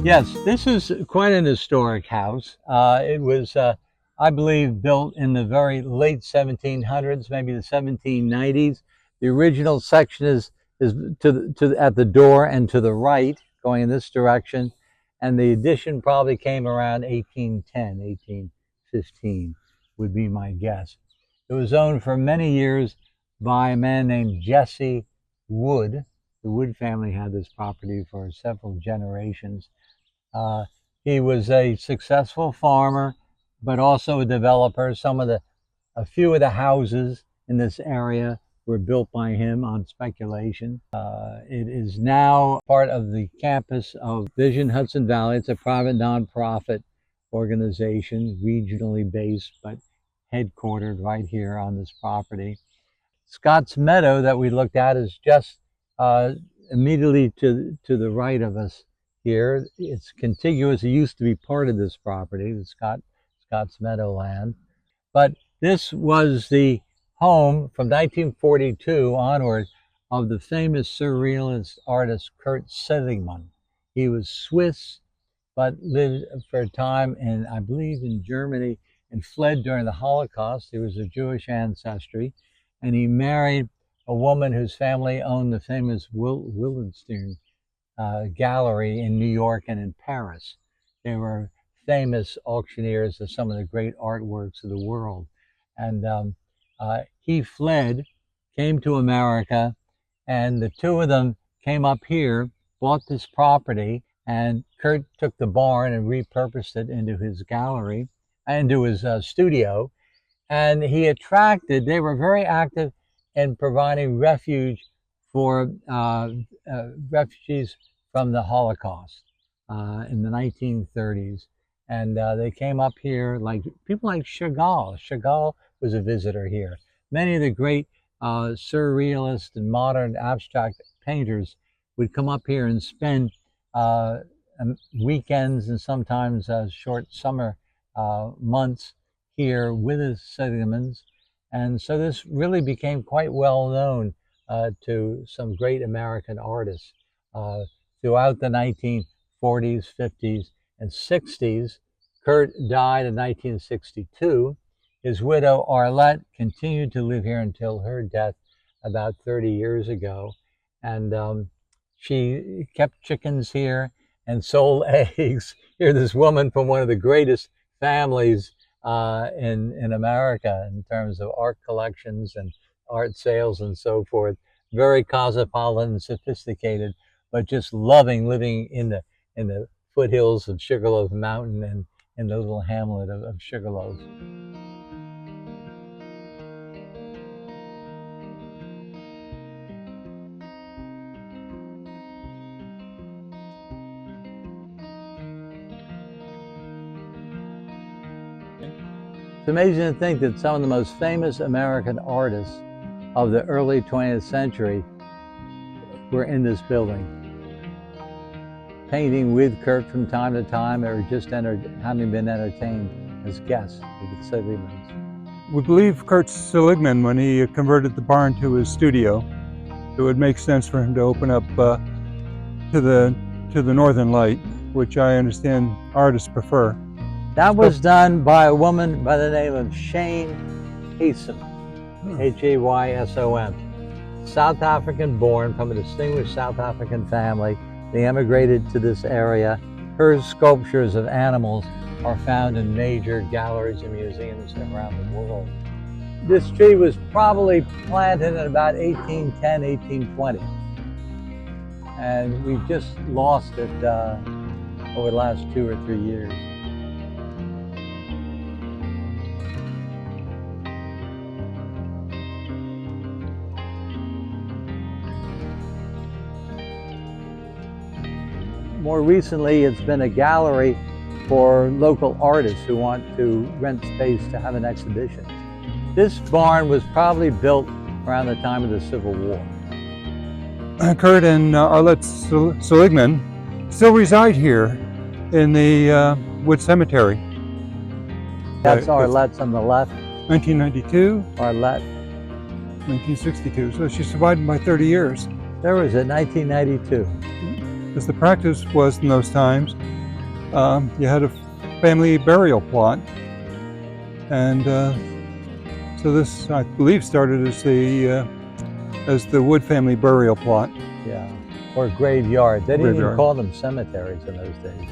Yes, this is quite an historic house. It was, I believe, built in the very late 1700s, maybe the 1790s. The original section is at the door and to the right, going in this direction, and the addition probably came around 1810, 1815, would be my guess. It was owned for many years by a man named Jesse Wood. The Wood family had this property for several generations. Uh, he was a successful farmer, but also a developer. A few of the houses in this area were built by him on speculation. It is now part of the campus of Vision Hudson Valley. It's a private nonprofit organization, regionally based, but headquartered right here on this property. Scott's Meadow that we looked at is just immediately to the right of us here. It's contiguous. It used to be part of this property, the Scott's Meadow land. But this was the home from 1942 onward of the famous surrealist artist Kurt Seligmann. He was Swiss, but lived for a time in, I believe, in Germany and fled during the Holocaust. He was of Jewish ancestry, and he married a woman whose family owned the famous Wildenstein gallery in New York and in Paris. They were famous auctioneers of some of the great artworks of the world. And he fled, came to America, and the two of them came up here, bought this property, and Kurt took the barn and repurposed it into his gallery, into his studio. And they were very active in providing refuge for refugees from the Holocaust in the 1930s. And they came up here, like people like Chagall. Chagall was a visitor here. Many of the great surrealist and modern abstract painters would come up here and spend weekends and sometimes short summer months here with the Seligmanns. And so this really became quite well known to some great American artists throughout the 1940s, 50s, and 60s. Kurt died in 1962. His widow, Arlette, continued to live here until her death about 30 years ago. And she kept chickens here and sold eggs. Here, this woman from one of the greatest families in America in terms of art collections and art sales and so forth. Very cosmopolitan, sophisticated, but just loving living in the foothills of Sugarloaf Mountain and in the little hamlet of Sugarloaf. It's amazing to think that some of the most famous American artists of the early 20th century were in this building, painting with Kurt from time to time, or just having been entertained as guests with the Seligmanns. We believe Kurt Seligmann, when he converted the barn to his studio, it would make sense for him to open up to the northern light, which I understand artists prefer. That was done by a woman by the name of Shane Haysom, Haysom. South African born, from a distinguished South African family. They emigrated to this area. Her sculptures of animals are found in major galleries and museums around the world. This tree was probably planted in about 1810, 1820. And we've just lost it over the last 2 or 3 years. More recently, it's been a gallery for local artists who want to rent space to have an exhibition. This barn was probably built around the time of the Civil War. Kurt and Arlette Seligmann still reside here in the Wood Cemetery. That's Arlette's on the left. 1992. Arlette. 1962, so she survived by 30 years. There was it, 1992. as the practice was in those times, you had a family burial plot. And so this, I believe, started as the Wood family burial plot. Yeah, or graveyard. They didn't even Graveyard. call them cemeteries in those days.